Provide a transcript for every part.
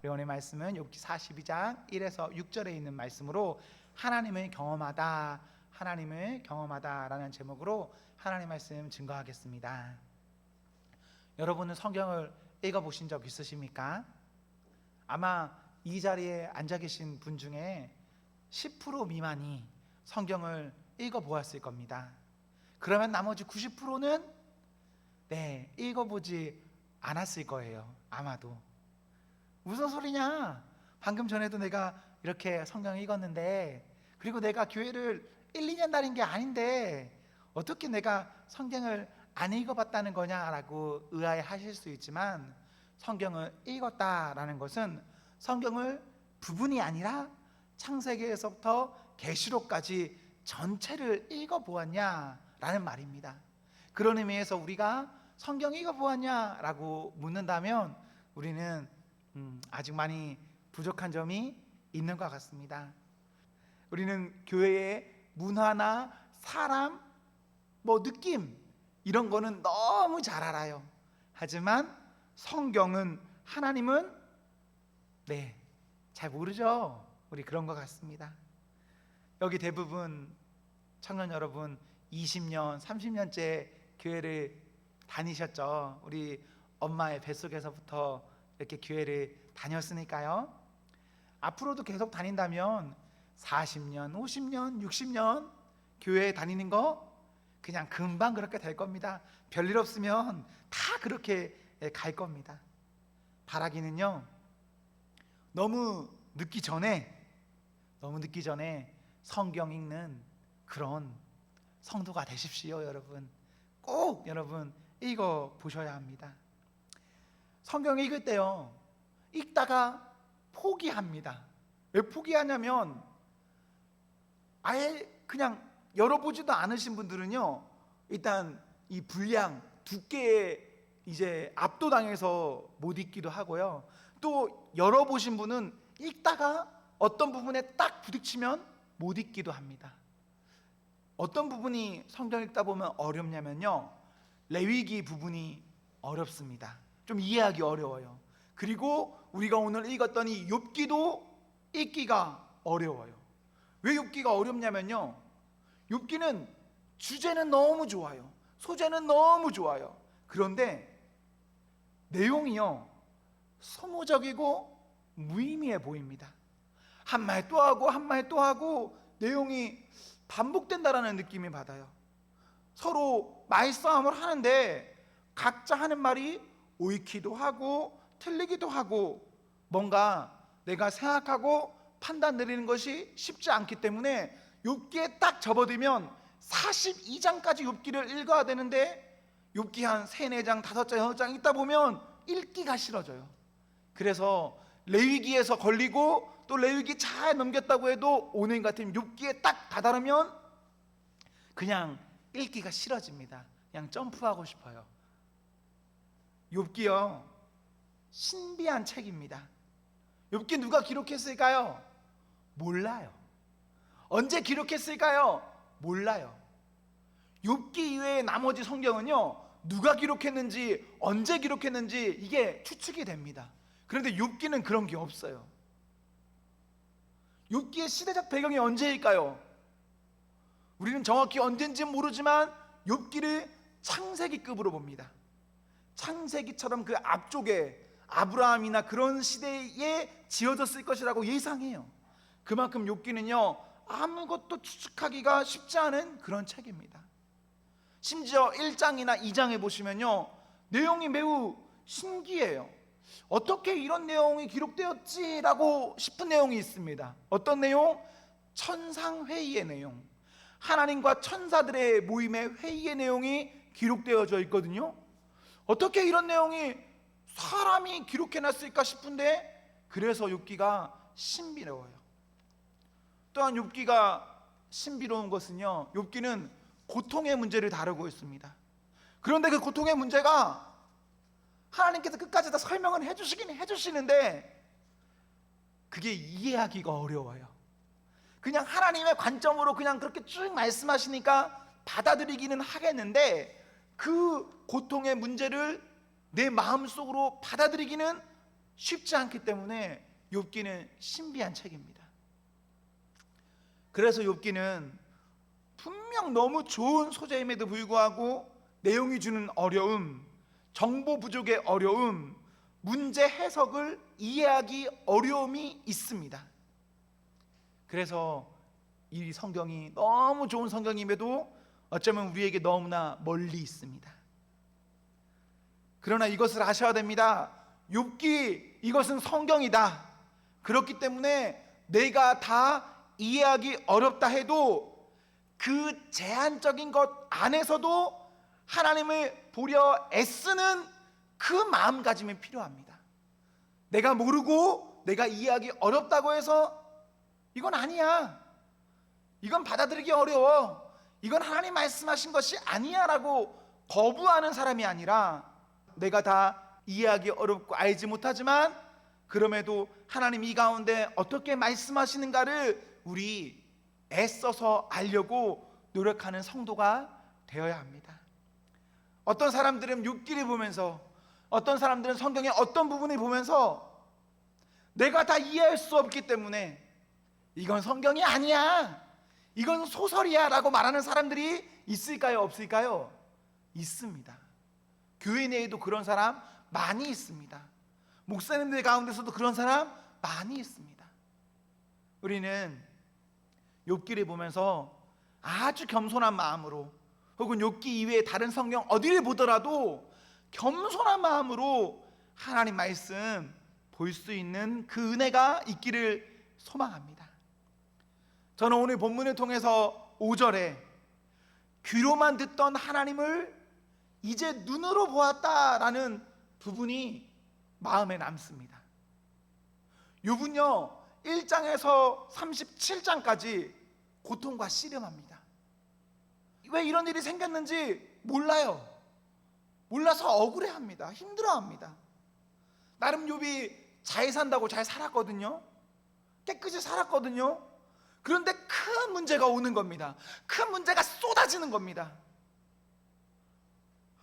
우리 오늘 말씀은 욥기 42장 1에서 6절에 있는 말씀으로 하나님을 경험하다, 하나님을 경험하다라는 제목으로 하나님 말씀 증거하겠습니다. 여러분은 성경을 읽어보신 적 있으십니까? 아마 이 자리에 앉아 계신 분 중에 10% 미만이 성경을 읽어보았을 겁니다. 그러면 나머지 90%는 읽어보지 않았을 거예요. 아마도. 무슨 소리냐? 방금 전에도 내가 이렇게 성경을 읽었는데, 그리고 내가 교회를 1, 2년 다닌 게 아닌데 어떻게 내가 성경을 안 읽어봤다는 거냐라고 의아해하실 수 있지만, 성경을 읽었다라는 것은 성경을 부분이 아니라 창세기에서부터 계시록까지 전체를 읽어보았냐라는 말입니다. 그런 의미에서 우리가 성경 읽어보았냐라고 묻는다면 우리는 아직 많이 부족한 점이 있는 것 같습니다. 우리는 교회의 문화나 사람, 느낌 이런 거는 너무 잘 알아요. 하지만 성경은, 하나님은 잘 모르죠. 우리 그런 것 같습니다. 여기 대부분 청년 여러분 20년, 30년째 교회를 다니셨죠. 우리 엄마의 뱃속에서부터 이렇게 교회를 다녔으니까요. 앞으로도 계속 다닌다면 40년, 50년, 60년 교회에 다니는 거 그냥 금방 그렇게 될 겁니다. 별일 없으면 다 그렇게 갈 겁니다. 바라기는요, 너무 늦기 전에 성경 읽는 그런 성도가 되십시오. 여러분 꼭 여러분 읽어 보셔야 합니다. 성경 읽을 때요, 읽다가 포기합니다. 왜 포기하냐면, 아예 그냥 열어보지도 않으신 분들은요, 일단 이 분량, 두께에 이제 압도당해서 못 읽기도 하고요, 또 열어보신 분은 읽다가 어떤 부분에 딱 부딪히면 못 읽기도 합니다. 어떤 부분이 성경 읽다 보면 어렵냐면요, 레위기 부분이 어렵습니다. 좀 이해하기 어려워요. 그리고 우리가 오늘 읽었던 이 욥기도 읽기가 어려워요. 왜 욥기가 어렵냐면요, 욥기는 주제는 너무 좋아요. 소재는 너무 좋아요. 그런데 내용이요, 소모적이고 무의미해 보입니다. 한 말 또 하고 한 말 또 하고 내용이 반복된다라는 느낌이 받아요. 서로 말싸움을 하는데 각자 하는 말이 옳기도 하고 틀리기도 하고, 뭔가 내가 생각하고 판단 내리는 것이 쉽지 않기 때문에 욥기에 딱 접어들면 42장까지 욥기를 읽어야 되는데, 욥기 한 3, 4장, 5장, 6장 읽다 보면 읽기가 싫어져요. 그래서 레위기에서 걸리고, 또 레위기 잘 넘겼다고 해도 오늘 같은 욥기에 딱 다다르면 그냥 읽기가 싫어집니다. 그냥 점프하고 싶어요. 욥기요, 신비한 책입니다. 욥기 누가 기록했을까요? 몰라요. 언제 기록했을까요? 몰라요. 욥기 이외의 나머지 성경은요, 누가 기록했는지, 언제 기록했는지 이게 추측이 됩니다. 그런데 욥기는 그런 게 없어요. 욥기의 시대적 배경이 언제일까요? 우리는 정확히 언제인지 모르지만 욥기를 창세기급으로 봅니다. 창세기처럼 그 앞쪽에 아브라함이나 그런 시대에 지어졌을 것이라고 예상해요. 그만큼 욥기는요, 아무것도 추측하기가 쉽지 않은 그런 책입니다. 심지어 1장이나 2장에 보시면요, 내용이 매우 신기해요. 어떻게 이런 내용이 기록되었지라고 싶은 내용이 있습니다. 어떤 내용? 천상회의의 내용, 하나님과 천사들의 모임의 회의의 내용이 기록되어져 있거든요. 어떻게 이런 내용이 사람이 기록해놨을까 싶은데, 그래서 욥기가 신비로워요. 또한 욥기가 신비로운 것은요, 욥기는 고통의 문제를 다루고 있습니다. 그런데 그 고통의 문제가 하나님께서 끝까지 다 설명을 해주시긴 해주시는데 그게 이해하기가 어려워요. 그냥 하나님의 관점으로 그냥 그렇게 쭉 말씀하시니까 받아들이기는 하겠는데, 그 고통의 문제를 내 마음속으로 받아들이기는 쉽지 않기 때문에 욥기는 신비한 책입니다. 그래서 욥기는 분명 너무 좋은 소재임에도 불구하고 내용이 주는 어려움, 정보 부족의 어려움, 문제 해석을 이해하기 어려움이 있습니다. 그래서 이 성경이 너무 좋은 성경임에도 어쩌면 우리에게 너무나 멀리 있습니다. 그러나 이것을 아셔야 됩니다. 욥기, 이것은 성경이다. 그렇기 때문에 내가 다 이해하기 어렵다 해도 그 제한적인 것 안에서도 하나님을 보려 애쓰는 그 마음가짐이 필요합니다. 내가 모르고 내가 이해하기 어렵다고 해서 이건 아니야, 이건 받아들이기 어려워, 이건 하나님 말씀하신 것이 아니야 라고 거부하는 사람이 아니라, 내가 다 이해하기 어렵고 알지 못하지만 그럼에도 하나님 이 가운데 어떻게 말씀하시는가를 우리 애써서 알려고 노력하는 성도가 되어야 합니다. 어떤 사람들은 욥기를 보면서, 어떤 사람들은 성경의 어떤 부분을 보면서 내가 다 이해할 수 없기 때문에 이건 성경이 아니야, 이건 소설이야 라고 말하는 사람들이 있을까요, 없을까요? 있습니다. 교회 내에도 그런 사람 많이 있습니다. 목사님들 가운데서도 그런 사람 많이 있습니다. 우리는 욥기를 보면서 아주 겸손한 마음으로, 혹은 욥기 이외에 다른 성경 어디를 보더라도 겸손한 마음으로 하나님 말씀 볼 수 있는 그 은혜가 있기를 소망합니다. 저는 오늘 본문을 통해서 5절에 귀로만 듣던 하나님을 이제 눈으로 보았다라는 부분이 마음에 남습니다. 욥은요 1장에서 37장까지 고통과 씨름합니다. 왜 이런 일이 생겼는지 몰라요. 몰라서 억울해합니다. 힘들어합니다. 나름 욥이 잘 산다고 잘 살았거든요. 깨끗이 살았거든요. 그런데 큰 문제가 오는 겁니다. 큰 문제가 쏟아지는 겁니다.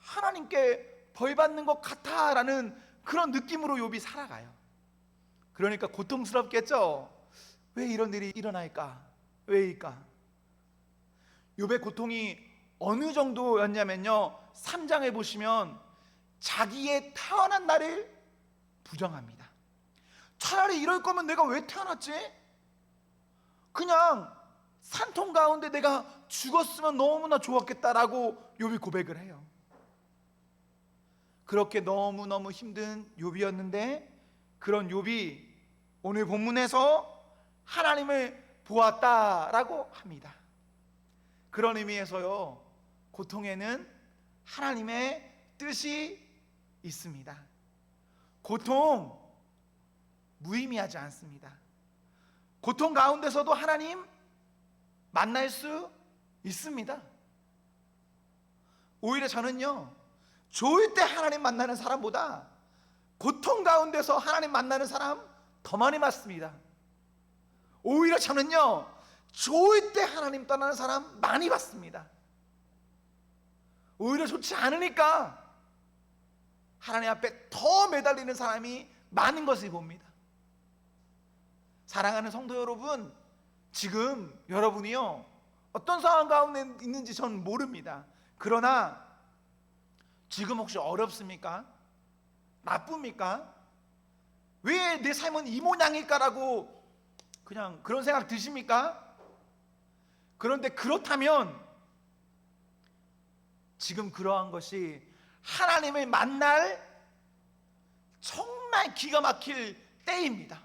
하나님께 벌 받는 것 같아라는 그런 느낌으로 욥이 살아가요. 그러니까 고통스럽겠죠. 왜 이런 일이 일어날까? 왜일까? 욥의 고통이 어느 정도였냐면요, 3장에 보시면 자기의 태어난 날을 부정합니다. 차라리 이럴 거면 내가 왜 태어났지? 그냥 산통 가운데 내가 죽었으면 너무나 좋았겠다라고 욥이 고백을 해요. 그렇게 너무너무 힘든 욥이었는데, 그런 욥이 오늘 본문에서 하나님을 보았다라고 합니다. 그런 의미에서요, 고통에는 하나님의 뜻이 있습니다. 고통 무의미하지 않습니다. 고통 가운데서도 하나님 만날 수 있습니다. 오히려 저는요, 좋을 때 하나님 만나는 사람보다 고통 가운데서 하나님 만나는 사람 더 많이 봤습니다. 오히려 저는요, 좋을 때 하나님 떠나는 사람 많이 봤습니다. 오히려 좋지 않으니까 하나님 앞에 더 매달리는 사람이 많은 것을 봅니다. 사랑하는 성도 여러분, 지금 여러분이요 어떤 상황 가운데 있는지 전 모릅니다. 그러나 지금 혹시 어렵습니까? 나쁩니까? 왜 내 삶은 이 모양일까라고 그냥 그런 생각 드십니까? 그런데 그렇다면 지금 그러한 것이 하나님을 만날 정말 기가 막힐 때입니다.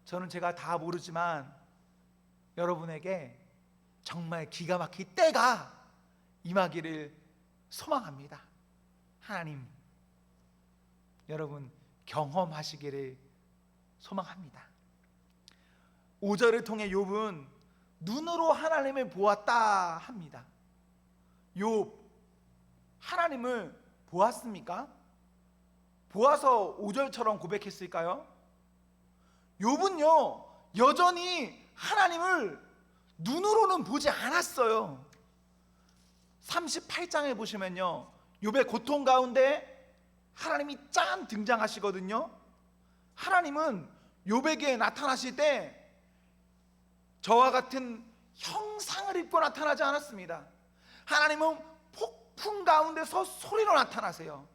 저는 제가 다 모르지만 여러분에게 정말 기가 막힐 때가 임하기를 소망합니다. 하나님, 여러분 경험하시기를 소망합니다. 5절을 통해 욥은 눈으로 하나님을 보았다 합니다. 욥, 하나님을 보았습니까? 보아서 5절처럼 고백했을까요? 욥은요 여전히 하나님을 눈으로는 보지 않았어요. 38장에 보시면요, 욥의 고통 가운데 하나님이 짠 등장하시거든요. 하나님은 욥에게 나타나실 때 저와 같은 형상을 입고 나타나지 않았습니다. 하나님은 폭풍 가운데서 소리로 나타나세요.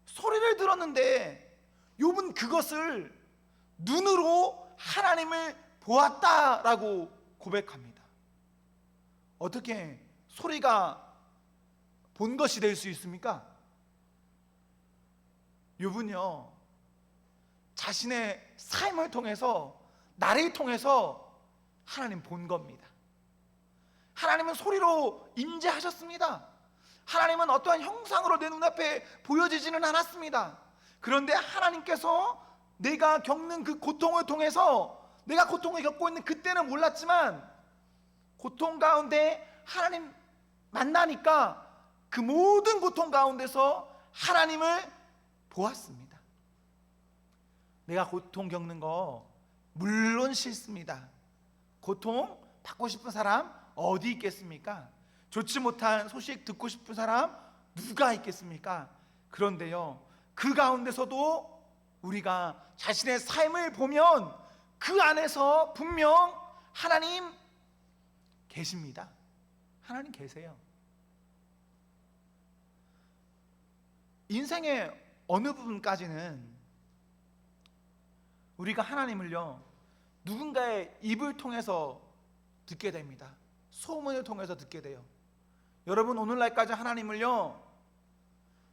소리를 들었는데 욥은 그것을 눈으로 하나님을 보았다라고 고백합니다. 어떻게 소리가 본 것이 될 수 있습니까? 욥은요, 자신의 삶을 통해서, 나를 통해서 하나님 본 겁니다. 하나님은 소리로 임재하셨습니다. 하나님은 어떠한 형상으로 내 눈앞에 보여지지는 않았습니다. 그런데 하나님께서 내가 겪는 그 고통을 통해서, 내가 고통을 겪고 있는 그때는 몰랐지만 고통 가운데 하나님 만나니까 그 모든 고통 가운데서 하나님을 보았습니다. 내가 고통 겪는 거 물론 싫습니다. 고통 받고 싶은 사람 어디 있겠습니까? 좋지 못한 소식 듣고 싶은 사람 누가 있겠습니까? 그런데요, 그 가운데서도 우리가 자신의 삶을 보면 그 안에서 분명 하나님 계십니다. 하나님 계세요. 인생의 어느 부분까지는 우리가 하나님을요, 누군가의 입을 통해서 듣게 됩니다. 소문을 통해서 듣게 돼요. 여러분, 오늘날까지 하나님을요,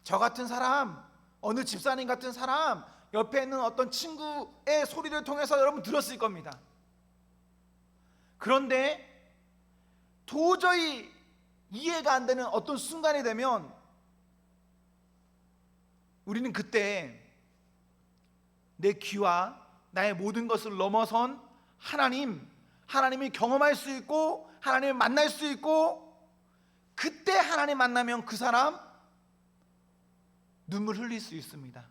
저 같은 사람, 어느 집사님 같은 사람, 옆에 있는 어떤 친구의 소리를 통해서 여러분 들었을 겁니다. 그런데 도저히 이해가 안 되는 어떤 순간이 되면 우리는 그때 내 귀와 나의 모든 것을 넘어선 하나님을 경험할 수 있고 하나님을 만날 수 있고, 그때 하나님 만나면 그 사람 눈물 흘릴 수 있습니다.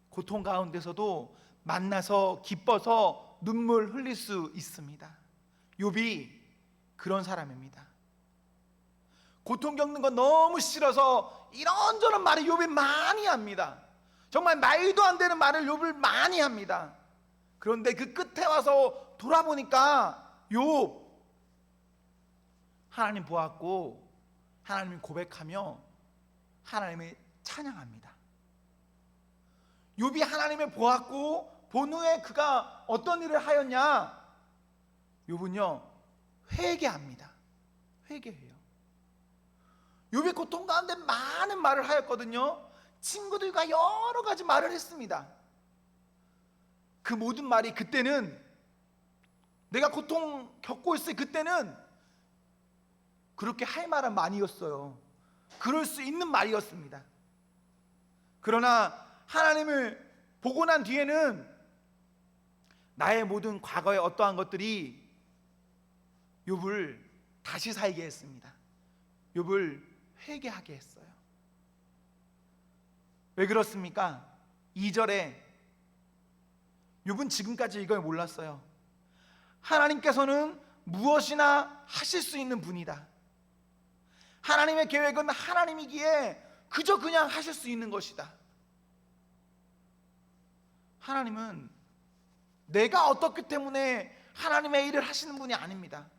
고통 가운데서도 만나서 기뻐서 눈물 흘릴 수 있습니다. 욥이 그런 사람입니다. 고통 겪는 거 너무 싫어서 이런저런 말을 욥이 많이 합니다. 정말 말도 안 되는 말을 욥을 많이 합니다. 그런데 그 끝에 와서 돌아보니까 욥 하나님 보았고 하나님을 고백하며 하나님을 찬양합니다. 욥이 하나님을 보았고 본 후에 그가 어떤 일을 하였냐? 욥은요, 회개합니다. 회개해요. 욥이 고통 가운데 많은 말을 하였거든요. 친구들과 여러 가지 말을 했습니다. 그 모든 말이 그때는, 내가 고통 겪고 있을 그때는 그렇게 할 말은 아니었어요. 그럴 수 있는 말이었습니다. 그러나 하나님을 보고 난 뒤에는 나의 모든 과거의 어떠한 것들이 욥을 다시 살게 했습니다. 욥을 회개하게 했어요. 왜 그렇습니까? 2절에 욥은 지금까지 이걸 몰랐어요. 하나님께서는 무엇이나 하실 수 있는 분이다. 하나님의 계획은 하나님이기에 그저 그냥 하실 수 있는 것이다. 하나님은 내가 어떻기 때문에 하나님의 일을 하시는 분이 아닙니다.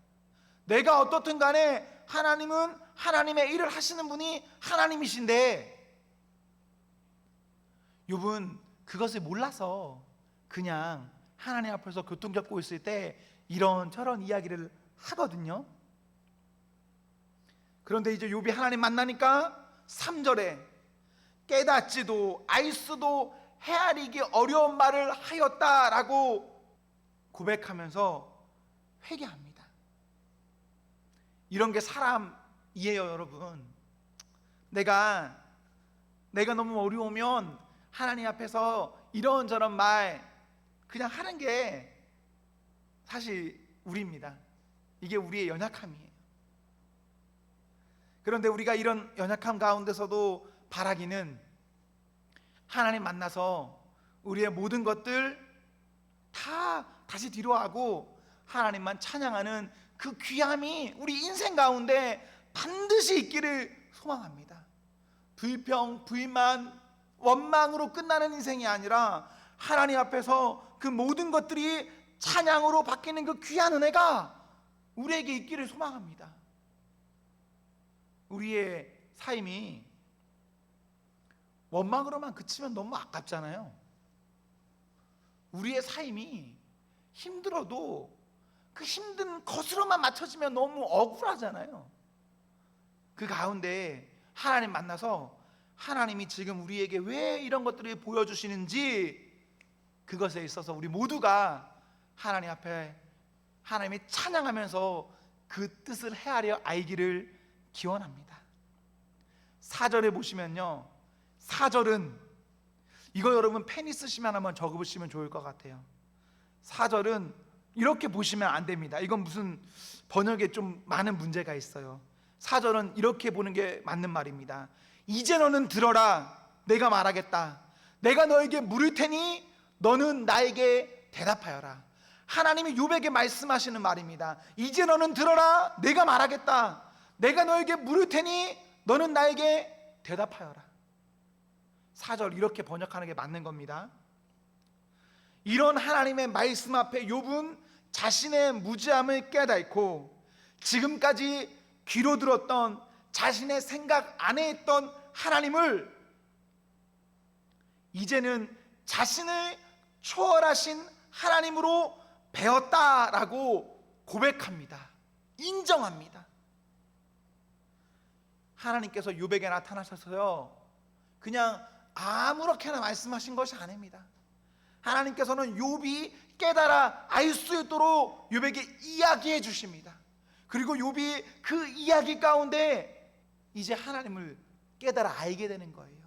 내가 어떻든 간에 하나님은 하나님의 일을 하시는 분이 하나님이신데, 욥은 그것을 몰라서 그냥 하나님 앞에서 고통 겪고 있을 때 이런저런 이야기를 하거든요. 그런데 이제 욥이 하나님 만나니까 3절에 깨닫지도 알 수도 헤아리기 어려운 말을 하였다라고 고백하면서 회개합니다. 이런 게 사람이에요, 여러분. 내가 너무 어려우면 하나님 앞에서 이런저런 말 그냥 하는 게 사실 우리입니다. 이게 우리의 연약함이에요. 그런데 우리가 이런 연약함 가운데서도 바라기는 하나님 만나서 우리의 모든 것들 다 다시 뒤로 하고 하나님만 찬양하는 그 귀함이 우리 인생 가운데 반드시 있기를 소망합니다. 불평, 불만, 원망으로 끝나는 인생이 아니라 하나님 앞에서 그 모든 것들이 찬양으로 바뀌는 그 귀한 은혜가 우리에게 있기를 소망합니다. 우리의 삶이 원망으로만 그치면 너무 아깝잖아요. 우리의 삶이 힘들어도 그 힘든 것으로만 맞춰지면 너무 억울하잖아요. 그 가운데 하나님 만나서 하나님이 지금 우리에게 왜 이런 것들을 보여주시는지 그것에 있어서 우리 모두가 하나님 앞에 하나님의 찬양하면서 그 뜻을 헤아려 알기를 기원합니다. 4절에 보시면요, 4절은 이거 여러분 펜 있으시면 한번 적어보시면 좋을 것 같아요. 4절은 이렇게 보시면 안 됩니다. 이건 무슨 번역에 좀 많은 문제가 있어요. 4절은 이렇게 보는 게 맞는 말입니다. 이제 너는 들어라. 내가 말하겠다. 내가 너에게 물을 테니 너는 나에게 대답하여라. 하나님이 욥에게 말씀하시는 말입니다. 이제 너는 들어라. 내가 말하겠다. 내가 너에게 물을 테니 너는 나에게 대답하여라. 4절 이렇게 번역하는 게 맞는 겁니다. 이런 하나님의 말씀 앞에 욥은 자신의 무지함을 깨닫고 지금까지 귀로 들었던 자신의 생각 안에 있던 하나님을 이제는 자신을 초월하신 하나님으로 배웠다라고 고백합니다. 인정합니다. 하나님께서 욥에게 나타나셔서요, 그냥 아무렇게나 말씀하신 것이 아닙니다. 하나님께서는 욥이 깨달아 알 수 있도록 욥에게 이야기해 주십니다. 그리고 욥이 그 이야기 가운데 이제 하나님을 깨달아 알게 되는 거예요.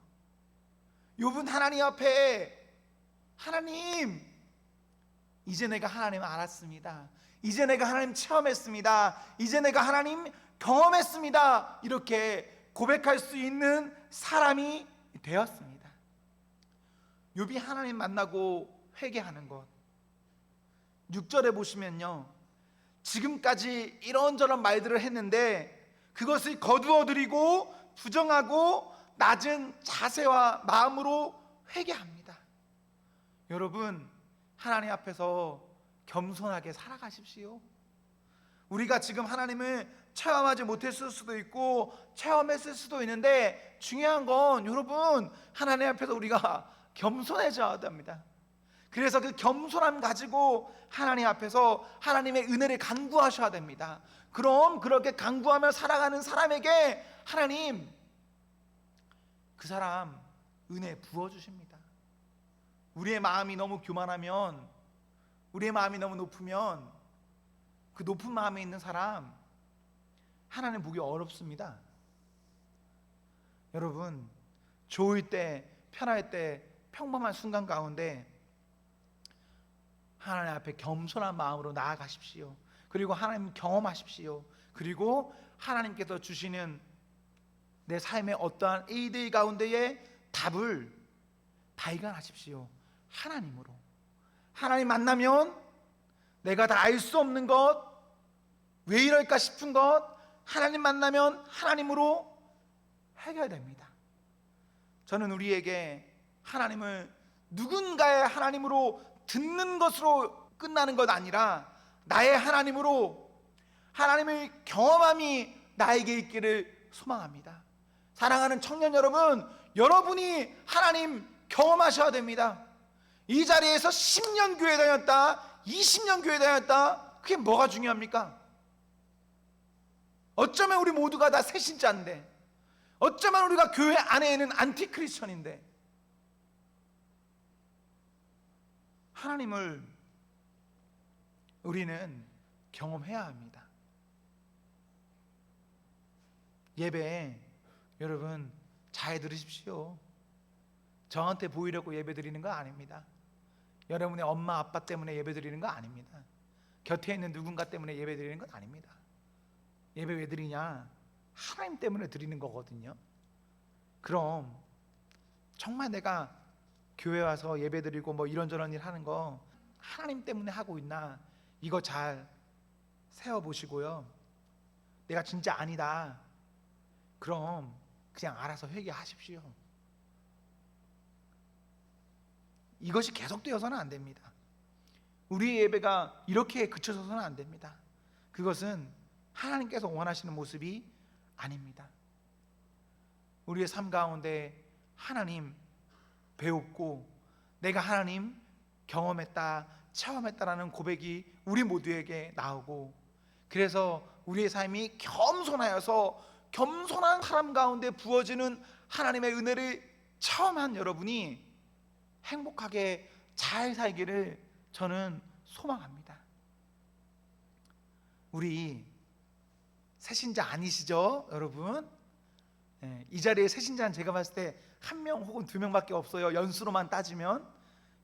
욥은 하나님 앞에 하나님, 이제 내가 하나님을 알았습니다. 이제 내가 하나님 체험했습니다. 이제 내가 하나님 경험했습니다. 이렇게 고백할 수 있는 사람이 되었습니다. 욥이 하나님 만나고 회개하는 것, 6절에 보시면요, 지금까지 이런저런 말들을 했는데 그것을 거두어들이고 부정하고 낮은 자세와 마음으로 회개합니다. 여러분, 하나님 앞에서 겸손하게 살아가십시오. 우리가 지금 하나님을 체험하지 못했을 수도 있고 체험했을 수도 있는데 중요한 건 여러분, 하나님 앞에서 우리가 겸손해져야 합니다. 그래서 그 겸손함 가지고 하나님 앞에서 하나님의 은혜를 간구하셔야 됩니다. 그럼 그렇게 간구하며 살아가는 사람에게 하나님, 그 사람 은혜 부어주십니다. 우리의 마음이 너무 교만하면, 우리의 마음이 너무 높으면 그 높은 마음에 있는 사람 하나님 보기 어렵습니다. 여러분, 좋을 때, 편할 때, 평범한 순간 가운데 하나님 앞에 겸손한 마음으로 나아가십시오. 그리고 하나님 경험하십시오. 그리고 하나님께서 주시는 내 삶의 어떠한 일들 가운데에 답을 발견하십시오. 하나님으로. 하나님 만나면 내가 다 알 수 없는 것, 왜 이럴까 싶은 것, 하나님 만나면 하나님으로 해결됩니다. 저는 우리에게 하나님을 누군가의 하나님으로 듣는 것으로 끝나는 것 아니라 나의 하나님으로 하나님을 경험함이 나에게 있기를 소망합니다. 사랑하는 청년 여러분, 여러분이 하나님 경험하셔야 됩니다. 이 자리에서 10년 교회 다녔다, 20년 교회 다녔다, 그게 뭐가 중요합니까? 어쩌면 우리 모두가 다 새신자인데, 어쩌면 우리가 교회 안에 있는 안티크리스천인데, 하나님을 우리는 경험해야 합니다. 예배, 여러분 잘 들으십시오. 저한테 보이려고 예배 드리는 거 아닙니다. 여러분의 엄마 아빠 때문에 예배 드리는 거 아닙니다. 곁에 있는 누군가 때문에 예배 드리는 건 아닙니다. 예배 왜 드리냐? 하나님 때문에 드리는 거거든요. 그럼 정말 내가 교회 와서 예배 드리고 뭐 이런저런 일 하는 거 하나님 때문에 하고 있나, 이거 잘 세워보시고요. 내가 진짜 아니다, 그럼 그냥 알아서 회개하십시오. 이것이 계속되어서는 안 됩니다. 우리의 예배가 이렇게 그쳐서는 안 됩니다. 그것은 하나님께서 원하시는 모습이 아닙니다. 우리의 삶 가운데 하나님 배웠고 내가 하나님 경험했다, 체험했다라는 고백이 우리 모두에게 나오고, 그래서 우리의 삶이 겸손하여서 겸손한 사람 가운데 부어지는 하나님의 은혜를 체험한 여러분이 행복하게 잘 살기를 저는 소망합니다. 우리 새신자 아니시죠, 여러분? 이 자리에 새신자는 제가 봤을 때 한 명 혹은 두 명밖에 없어요. 연수로만 따지면.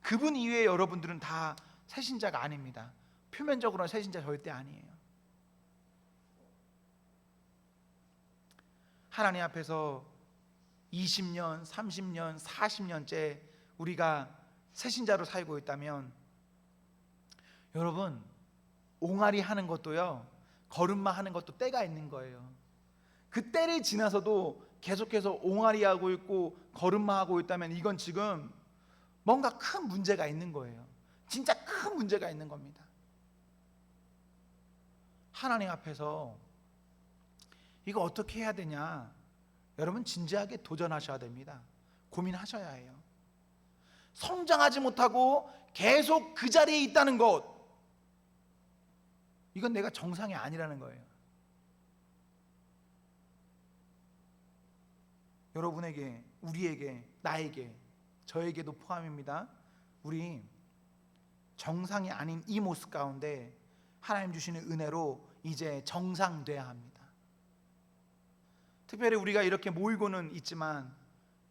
그분 이외에 여러분들은 다 새신자가 아닙니다. 표면적으로는 새신자 절대 아니에요. 하나님 앞에서 20년, 30년, 40년째 우리가 새신자로 살고 있다면, 여러분, 옹알이 하는 것도요, 걸음마 하는 것도 때가 있는 거예요. 그 때를 지나서도 계속해서 옹알이 하고 있고 걸음마 하고 있다면 이건 지금 뭔가 큰 문제가 있는 거예요. 진짜 큰 문제가 있는 겁니다. 하나님 앞에서 이거 어떻게 해야 되냐, 여러분 진지하게 도전하셔야 됩니다. 고민하셔야 해요. 성장하지 못하고 계속 그 자리에 있다는 것, 이건 내가 정상이 아니라는 거예요. 여러분에게, 우리에게, 나에게, 저에게도 포함입니다. 우리 정상이 아닌 이 모습 가운데 하나님 주시는 은혜로 이제 정상돼야 합니다. 특별히 우리가 이렇게 모이고는 있지만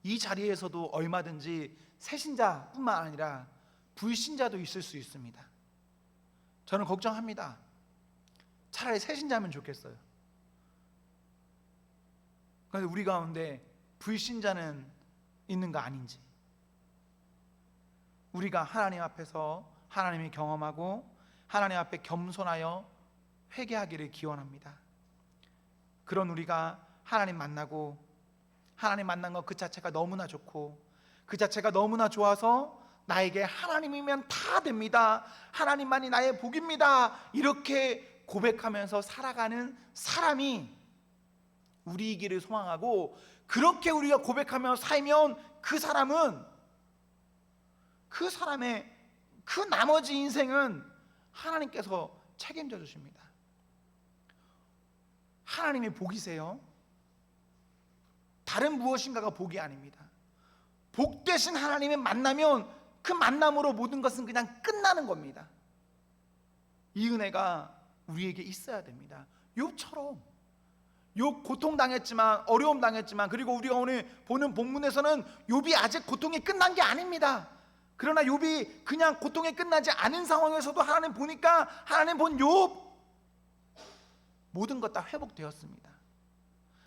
이 자리에서도 얼마든지 새신자뿐만 아니라 불신자도 있을 수 있습니다. 저는 걱정합니다. 차라리 새신자면 좋겠어요. 그런데 우리 가운데 불신자는 있는 거 아닌지, 우리가 하나님 앞에서 하나님이 경험하고 하나님 앞에 겸손하여 회개하기를 기원합니다. 그런 우리가 하나님 만나고, 하나님 만난 것 그 자체가 너무나 좋고, 그 자체가 너무나 좋아서 나에게 하나님이면 다 됩니다, 하나님만이 나의 복입니다, 이렇게 고백하면서 살아가는 사람이 우리이기를 소망하고, 그렇게 우리가 고백하며 살면 그 사람은, 그 사람의 그 나머지 인생은 하나님께서 책임져 주십니다. 하나님이 복이세요. 다른 무엇인가가 복이 아닙니다. 복 되신 하나님을 만나면 그 만남으로 모든 것은 그냥 끝나는 겁니다. 이 은혜가 우리에게 있어야 됩니다. 욥처럼, 욥 고통당했지만, 어려움 당했지만, 그리고 우리가 오늘 보는 본문에서는 욥이 아직 고통이 끝난 게 아닙니다. 그러나 욥이 그냥 고통이 끝나지 않은 상황에서도 하나님 보니까, 하나님 본 욥 모든 것 다 회복되었습니다.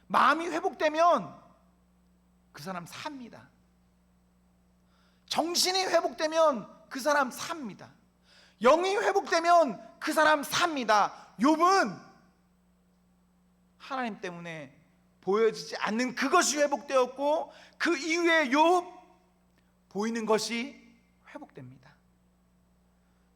마음이 회복되면 그 사람 삽니다. 정신이 회복되면 그 사람 삽니다. 영이 회복되면 그 사람 삽니다. 욥은 하나님 때문에 보여지지 않는 그것이 회복되었고, 그 이후에 욥 보이는 것이 회복됩니다.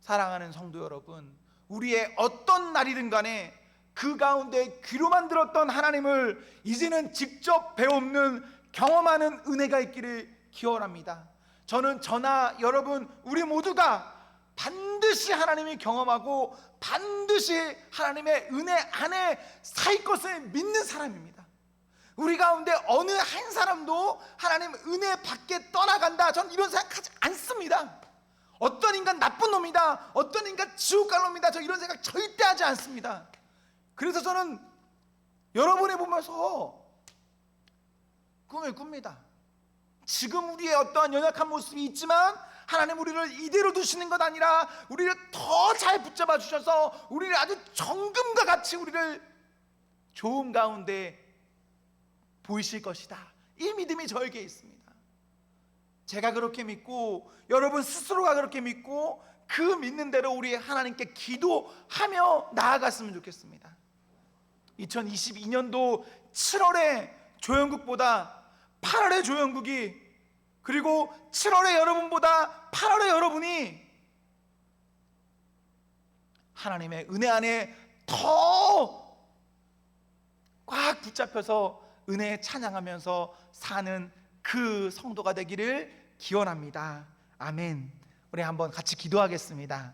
사랑하는 성도 여러분, 우리의 어떤 날이든 간에 그 가운데 귀로만 들었던 하나님을 이제는 직접 배우는, 경험하는 은혜가 있기를 기원합니다. 저는 저나 여러분 우리 모두가 반드시 하나님이 경험하고 반드시 하나님의 은혜 안에 살 것을 믿는 사람입니다. 우리 가운데 어느 한 사람도 하나님 은혜 밖에 떠나간다, 전 이런 생각하지 않습니다. 어떤 인간 나쁜 놈이다, 어떤 인간 지옥 갈 놈이다, 저 이런 생각 절대 하지 않습니다. 그래서 저는 여러분을 보면서 꿈을 꿉니다. 지금 우리의 어떠한 연약한 모습이 있지만 하나님 우리를 이대로 두시는 것 아니라 우리를 더 잘 붙잡아 주셔서 우리를 아주 정금과 같이 우리를 좋은 가운데 보이실 것이다, 이 믿음이 저에게 있습니다. 제가 그렇게 믿고 여러분 스스로가 그렇게 믿고 그 믿는 대로 우리 하나님께 기도하며 나아갔으면 좋겠습니다. 2022년도 7월에 조영국보다 8월의 조영국이, 그리고 7월의 여러분보다 8월의 여러분이 하나님의 은혜 안에 더 꽉 붙잡혀서 은혜에 찬양하면서 사는 그 성도가 되기를 기원합니다. 아멘. 우리 한번 같이 기도하겠습니다.